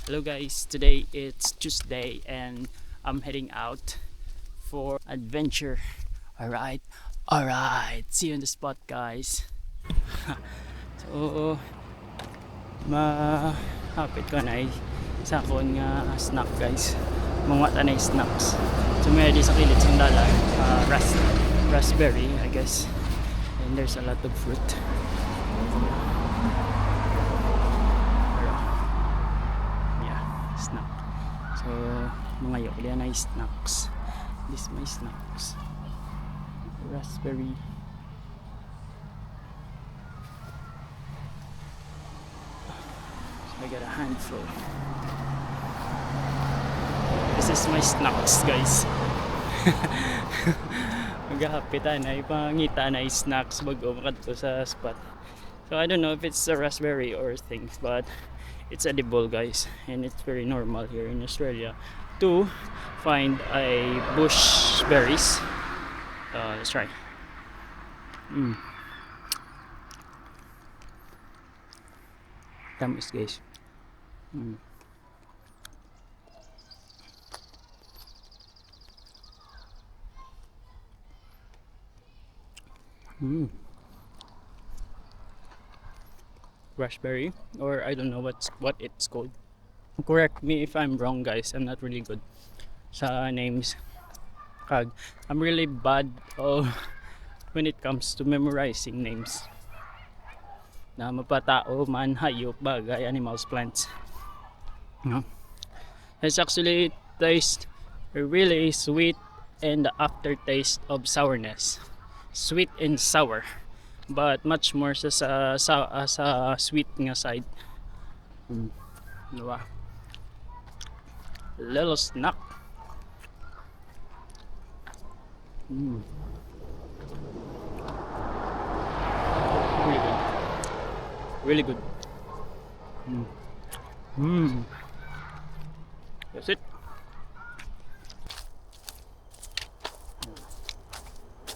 Hello guys, today it's Tuesday and I'm heading out for adventure. Alright, see you in the spot guys. So, mahapit ko na sa akong snack guys. Mga tanay snacks. So may di sa kilid sang dalan, raspberry I guess. And there's a lot of fruit. Snack. So, mga yok diyan ay snacks. This my snacks. Raspberry. So, I got a handful. This is my snacks, guys. Magahapitan ay pangita na snacks bago makadto sa spot. So, I don't know if it's a raspberry or things, but it's edible guys, and it's very normal here in Australia to find a bush berries. Let's try. Tamis guys. Raspberry, or I don't know what it's called. Correct me if I'm wrong guys, I'm not really good sa names. I'm really bad when it comes to memorizing names. Na mapatao man, hayop, bagay, animals, plants. No? It's actually taste really sweet and the aftertaste of sourness. Sweet and sour, but much more sa sweet nga side. Diba? Little snack. Really good. That's it.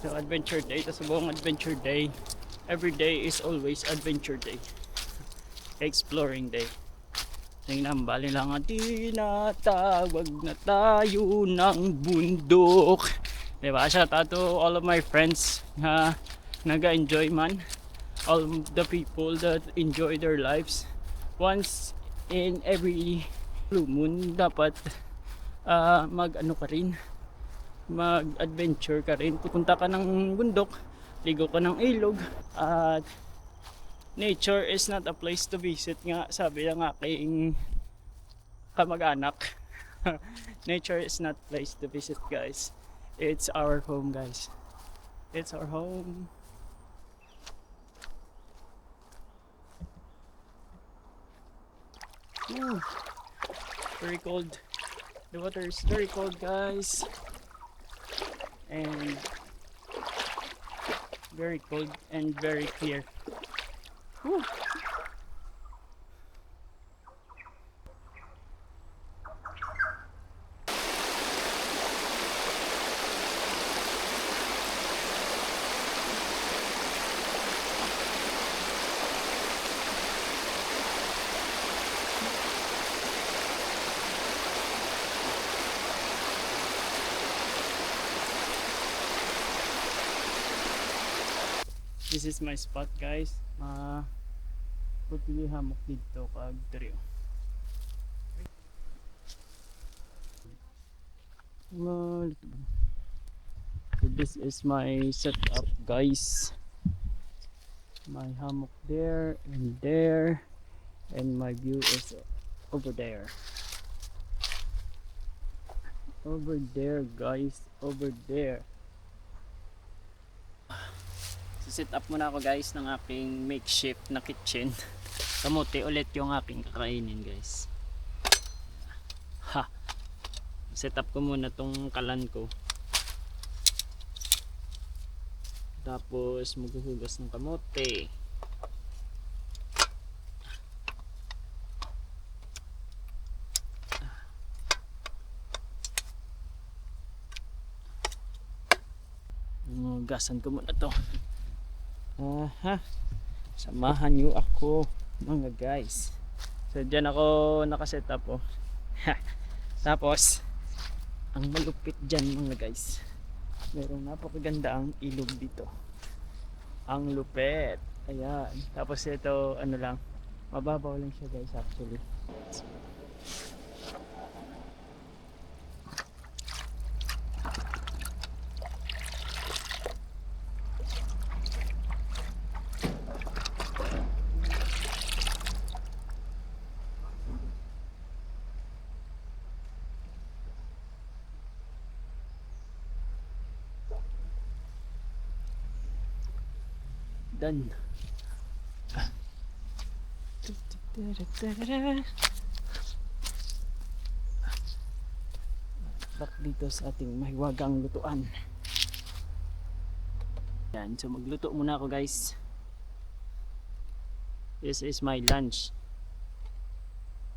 So adventure day, tas buong adventure day. Every day is always adventure day. Exploring day. Tingnan bali lang tinatawag na tayo ng bundok. Diba? Shout out to all of my friends na naga-enjoy man. All the people that enjoy their lives. Once in every blue moon dapat mag-ano ka rin, mag-adventure ka rin. Pupunta ka ng bundok, ligo ka ng ilog, at nature is not a place to visit nga, sabi ng aking kamag-anak. Nature is not a place to visit guys. It's our home guys. It's our home. Ooh, very cold. The water is very cold guys. And very cold and very clear. Whew. This is my spot guys. Putili hamok dito kag trio. So this is my setup guys. My hammock there, and my view is over there. Over there guys, over there. Set up muna ako guys ng aking makeshift na kitchen. Kamuti ulit yung aking kakainin guys. Set up ko muna tong kalan ko. Tapos maghuhugas ng kamote. Hugasan ko muna to. Samahan niyo ako mga guys. So dyan ako nakaset up oh. Tapos ang malupit dyan mga guys, merong napakaganda ang ilog dito. Ang lupet. Ayan. Tapos ito ano lang, mababaw lang siya guys actually. Done. Back dito sa ating mahiwagang lutuan. Yan, so magluto muna ako guys. This is my lunch.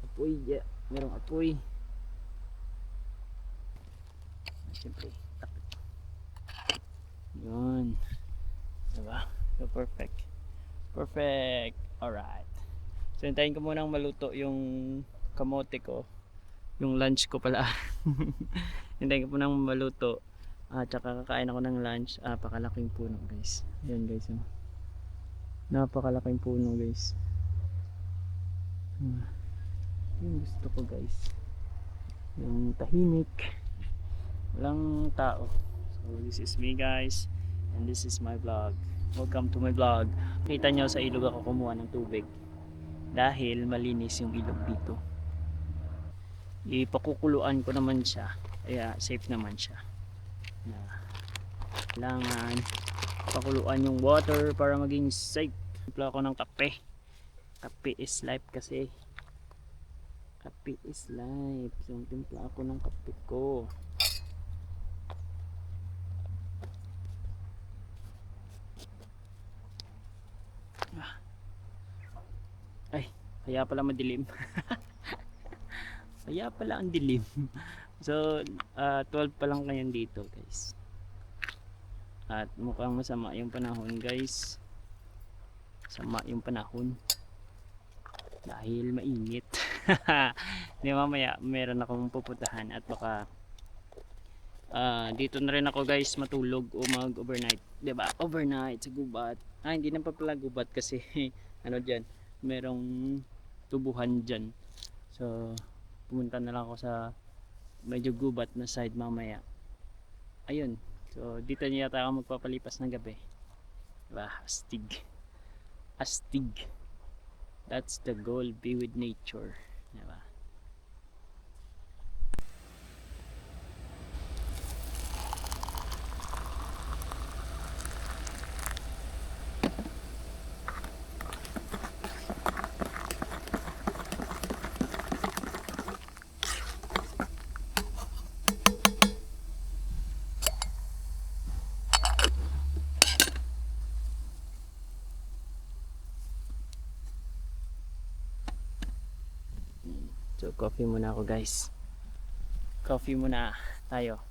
Apoy, yeah. Merong apoy. Siyempre, takot. Yun. Diba? So perfect. Perfect. Alright. So hintayin ko munang maluto yung kamote ko. Yung lunch ko pala. Hintayin ko munang maluto. Tsaka kakain ako ng lunch. Napakalaking puno guys. Ayan guys. Oh. Napakalaking puno guys. Yung gusto ko guys. Yung tahimik. Walang tao. So this is me guys. And this is my vlog. Welcome to my vlog. Kita nyo sa ilog ako kumuha ng tubig. Dahil malinis yung ilog dito. Ipakukuluan ko naman siya. Kaya safe naman siya. Kailangan pakuluan yung water para maging safe. Timpla ako ng kape. Kape is life kasi. Kape is life. So timpla ako ng kape ko. Ay, kaya pala madilim. Kaya pala ang dilim. So 12 pa lang ngayon dito guys. At mukhang masama yung panahon guys. Sama yung panahon. Dahil mainit. Di mamaya meron akong pupuntahan at baka dito na rin ako guys matulog o mag overnight. Diba? Overnight sa gubat. Hindi na pa pala gubat kasi ano dyan, merong tubuhan dyan. So pumunta na lang ako sa medyo gubat na side mamaya. Ayun. So dito niya yata ako magpapalipas ng gabi. Diba? Astig. Astig. That's the goal. Be with nature. Diba? So coffee muna ako guys. Coffee muna tayo.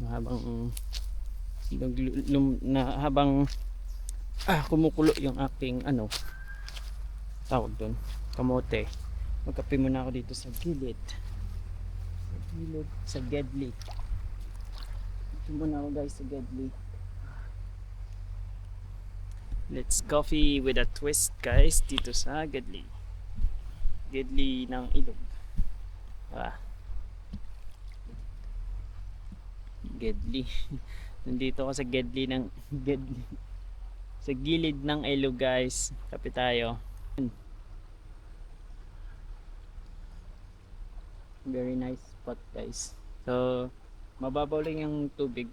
Habang kumukulo yung aking tawag doon, kamote. Magkape muna ako dito sa gilid. Sa Gedli. Ito muna ako guys sa Gedli. Let's coffee with a twist guys dito sa Gedli. Gedli ng ilog. Gedli. Nandito ako sa Gedli ng Gedli. Sa gilid ng ilog guys. Kape tayo. Very nice spot guys. So mababaw lang yung tubig.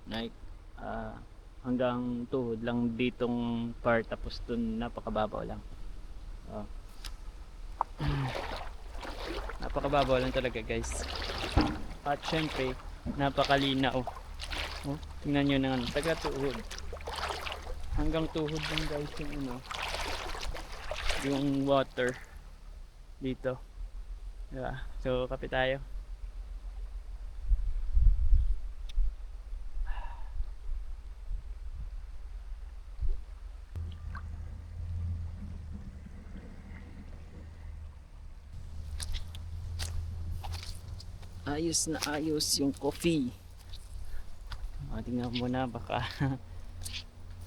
Like hanggang tuhod lang ditong part, tapos dun napakababaw lang. Napakababaw lang talaga guys. At syempre napakalinaw. Tingnan nyo na taga tuhod. Hanggang tuhod lang guys yung water dito. Diba? So kape tayo. ayos na ayos yung coffee. Tingnan mo na baka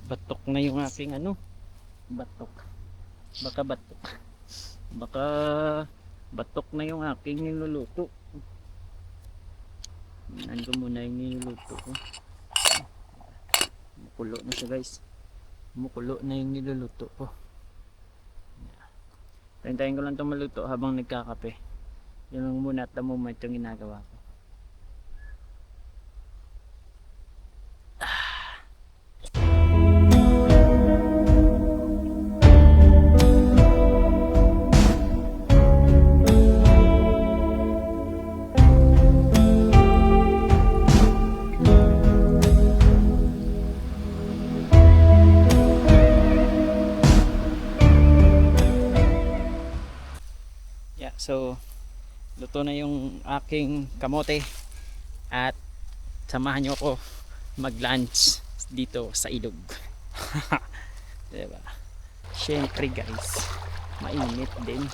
batok na yung aking ano, batok. Baka batok na yung aking niluluto. Tingnan ko muna yung niluluto ko. Kumukulo na siya guys. Kumukulo na yung niluluto ko. Tayin-tayin ko lang itong maluto habang nagkakape. Yun lang muna at the moment yung ginagawa ko. Yeah, so luto na yung aking kamote at samahan nyo ako mag lunch dito sa ilog. Diba? Syempre guys, mainit din.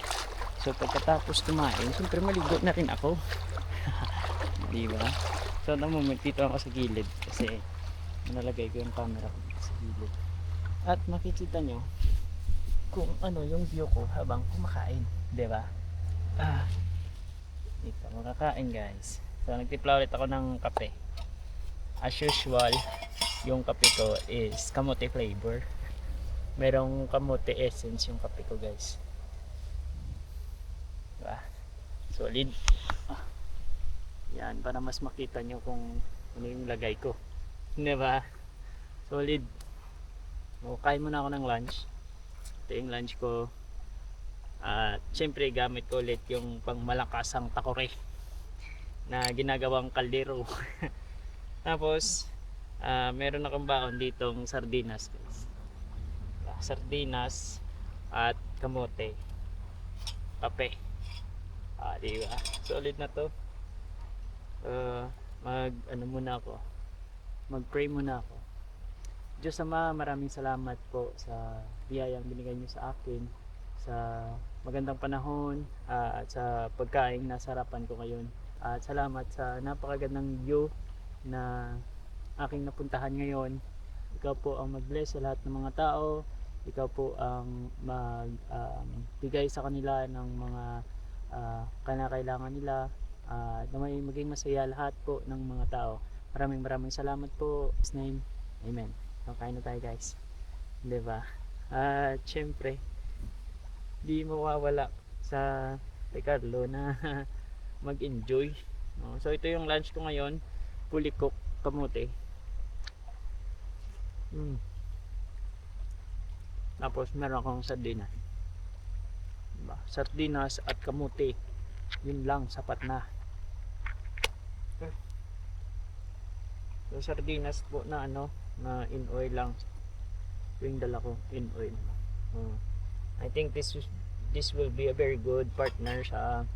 So pagkatapos kumain, syempre maligo na rin ako. Diba? So moment dito ako sa gilid kasi nalagay ko yung camera ko sa gilid. At makikita nyo kung ano yung view ko habang kumakain. Diba? Dito makakain guys. So nagtimpla ulit ako ng kape. As usual, yung kape ko is kamote flavor. Merong kamote essence yung kape ko guys. Diba? Solid. Yan, para mas makita nyo kung ano yung lagay ko. Diba? Solid. So, kain muna ako ng lunch. Ito yung lunch ko. At syempre gamit ko ulit yung pangmalakasang takore na ginagawang kaldero. Tapos meron akong baon ditong sardinas guys. Sardinas at kamote, kape. Diba? Solid na to. Mag pray muna ako. Diyos Ama, maraming salamat po sa biyayang binigay niyo sa akin, sa magandang panahon at sa pagkain na sarapan ko ngayon. At salamat sa napakagandang view na aking napuntahan ngayon. Ikaw po ang mag-bless sa lahat ng mga tao. Ikaw po ang magbigay sa kanila ng mga kinakailangan nila. Na may maging masaya lahat po ng mga tao. Maraming salamat po. In His name, Amen. Kain na tayo guys. Diba? At syempre, di mawawala sa Ricardo na mag-enjoy. So ito yung lunch ko ngayon, fully cooked kamote. Tapos meron akong sardinas. Diba? Sardinas at kamote. Yun lang, sapat na. So sardinas po na na in oil lang. Ito yung dala ko, in oil. I think this will be a very good partner sa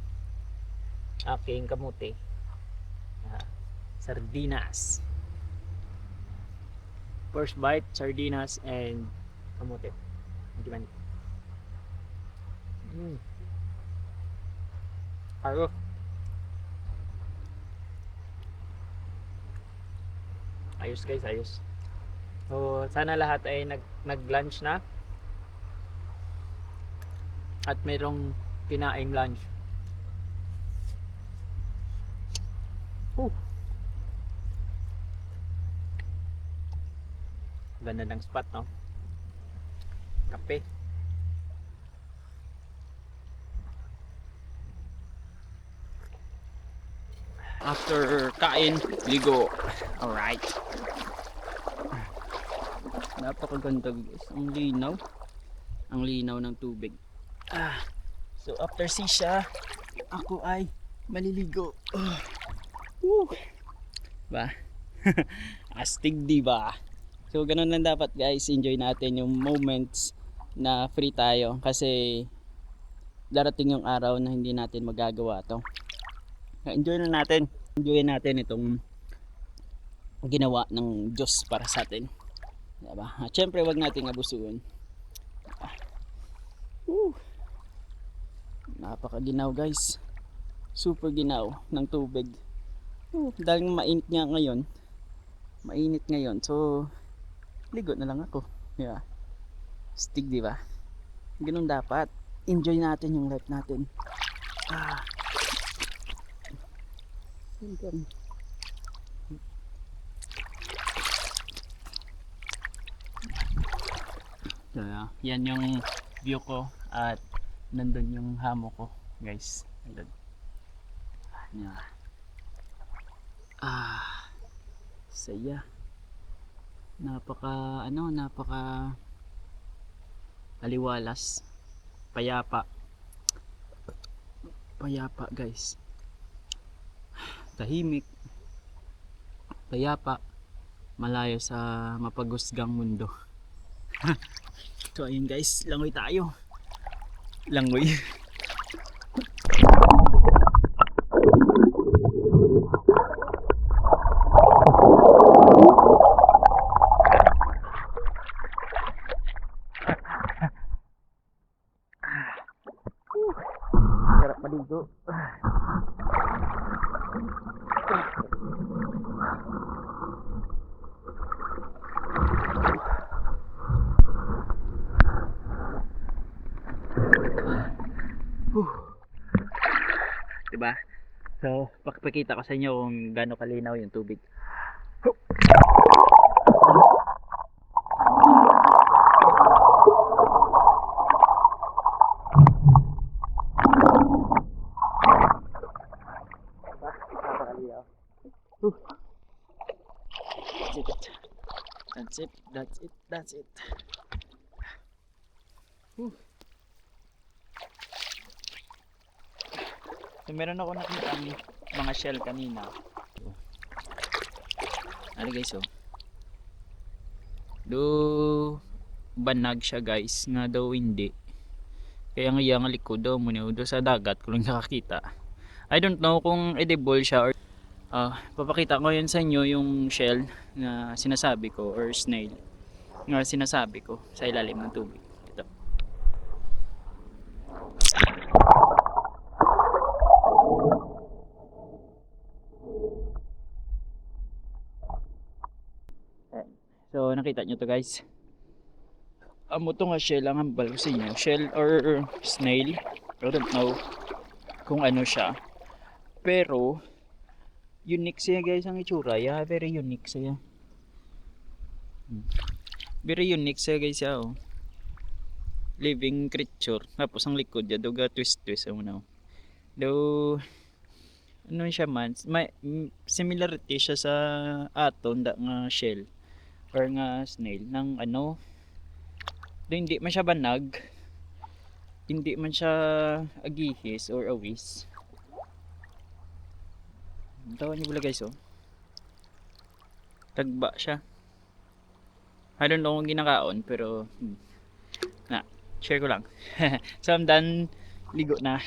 aking kamote. Sardinas. First bite, sardinas and kamote. Ayos. Ayos guys, ayos. So sana lahat ay nag-lunch na. At mayroong kinaing lunch. Ganda ng spot, no? Kape. After kain, ligo. Alright. Napakaganda guys. Ang linaw. Ang linaw ng tubig. So after sisya, ako ay maliligo. Ba? Astig di ba? So ganun lang dapat guys, enjoy natin yung moments na free tayo kasi darating yung araw na hindi natin magagawa to. Enjoy na natin. Enjoy natin itong ginawa ng Diyos para sa atin. Diba? At syempre wag nating abusuin. Napakaginaw guys. Super ginaw ng tubig. Dahil mainit nga ngayon. Mainit ngayon. So, ligo na lang ako. Yeah. Stig, di ba? Ganun dapat. Enjoy natin yung life natin. Ah. So, yan yung view ko at nandun yung hammock ko, guys. Nandun. Yeah. Saya. Napaka aliwalas. Payapa. Payapa, guys. Tahimik. Payapa. Malayo sa mapagusgang mundo. So ayun guys, langoy tayo. Langoy. Sarap maligo. Diba? So, pakipakita ko sa inyo kung gaano kalinaw yung tubig. That's it. That's it. That's it. So, meron ako nakita ng mga shell kanina. Ano guys, oh. Do banag siya guys, nga daw hindi. Kaya nga yung likod daw muna do sa dagat ko lang nakakita. I don't know kung edible siya or papakita ko yan sa inyo yung shell na sinasabi ko or snail na sinasabi ko sa ilalim ng tubig. Ito. So nakita nyo to guys. Amo to nga shell ang hambal ko sa inyo. Shell or snail. I don't know kung ano siya. Pero unique siya guys ang itsura. Yeah, very unique siya. Very unique siya guys. Oh. Living creature. Tapos ang likod niya doga twist ano. Do ano siya man, may similarity siya sa aton da nga shell or nga snail ng ano. Do hindi man siya banag. Hindi man siya agihis or awis. Tawan niyo pala guys, oh. Tagba siya. I don't know kung ginakaon pero share ko lang. So I'm done. Ligo na.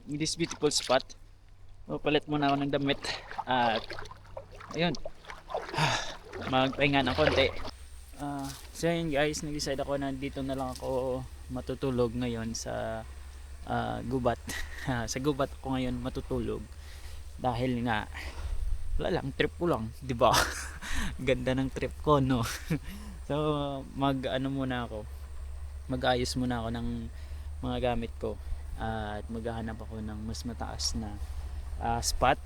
In this beautiful spot. Palit muna ako ng damit. At ayun. Magpahinga ng konti. So yun guys, nag-decide ako na dito na lang ako matutulog ngayon sa gubat. Sa gubat ako ngayon matutulog. Dahil nga wala lang, trip ko lang, 'di ba? Ganda ng trip ko, no. So mag-ano muna ako. Mag-ayos muna ako ng mga gamit ko at maghahanap ako ng mas mataas na spot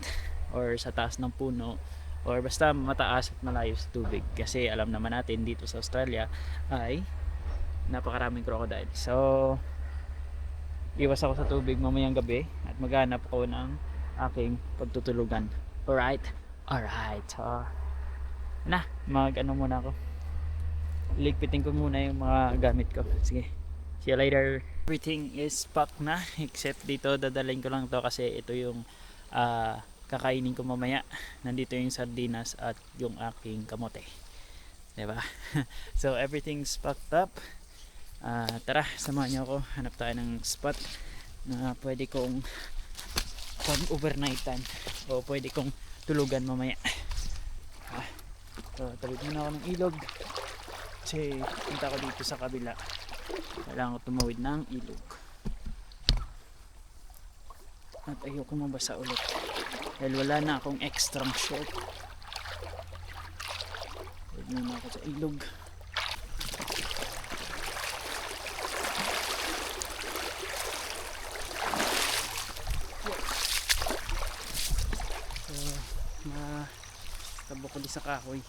or sa taas ng puno or basta mataas at malayo sa tubig kasi alam naman natin dito sa Australia ay napakaraming crocodile. So iwas ako sa tubig mamayang gabi at maghanap ako ng aking pagtutulugan. Alright? Alright. Mag-ano muna ako. Ligpitin ko muna yung mga gamit ko. Sige. See you later. Everything is packed na except dito dadalhin ko lang to kasi ito yung kakainin ko mamaya. Nandito yung sardinas at yung aking kamote. Diba? So everything's packed up. Tara, samahan niyo ako. Hanap tayo ng spot na pwede kong pang overnightan o pwede kong tulugan mamaya. So tawid muna ako ng ilog kasi punta ko dito sa kabila. Kailangan ko tumawid ng ilog at ayoko mabasa ulit. dahil wala na akong extra short. Huwag muna ako sa ilog. So tabo ko di sa kahoy.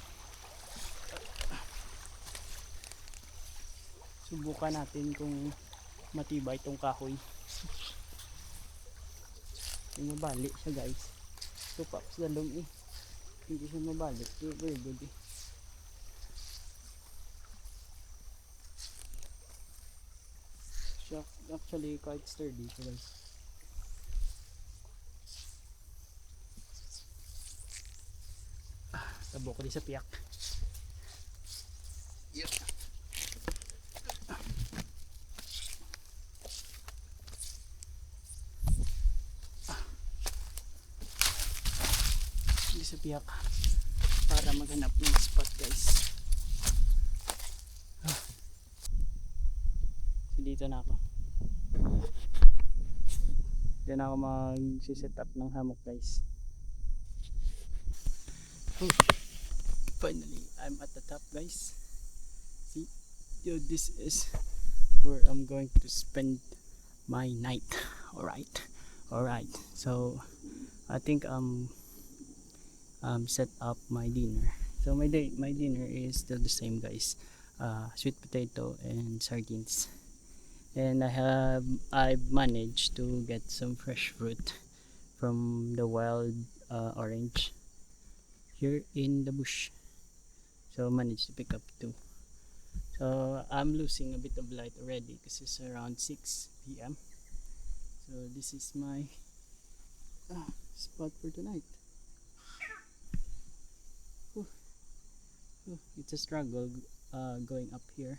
Subukan natin kung matibay itong kahoy. Hindi mabali siya guys. So pops dalong hindi siya mabali. Very good siya actually quite sturdy siya guys. Tabo ko di sa piyak. Sa piyak para maghanap ng spot guys. So dito na ako. Dito na ako mag-set up ng hammock guys. Finally, I'm at the top guys. See, yo, this is where I'm going to spend my night. Alright. So I think set up my dinner. So my dinner is still the same guys. Sweet potato and sardines. And I've managed to get some fresh fruit from the wild orange here in the bush. So I managed to pick up 2. So I'm losing a bit of light already because it's around 6 p.m. So this is my spot for tonight. It's a struggle going up here,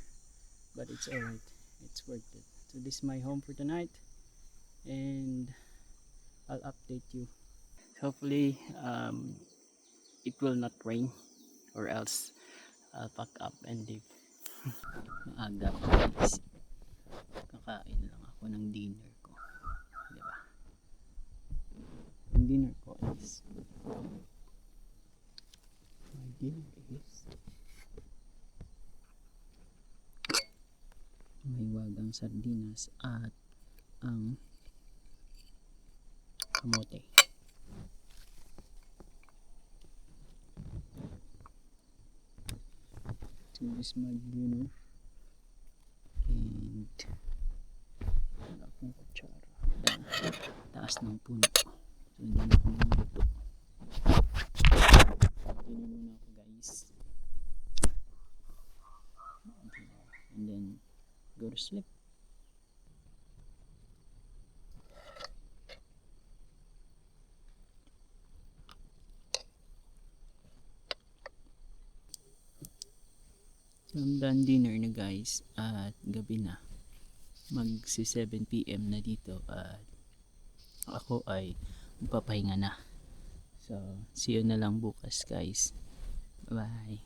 but it's alright, it's worth it. So this is my home for tonight, and I'll update you. Hopefully it will not rain, or else I'll pack up and leave. Maaga pa guys, kakain lang ako ng dinner ko, diba? Yung dinner ko is may wagang sardinas at ang kamote. So this is my dinner, and wala akong kutsara, taas ng puno, so hindi na ako maluto. Dinner muna ako guys, and then go to sleep. So I'm done dinner na guys, at gabi na, magsi 7 p.m. na dito, at ako ay magpapahinga na. So see you na lang bukas guys. Bye.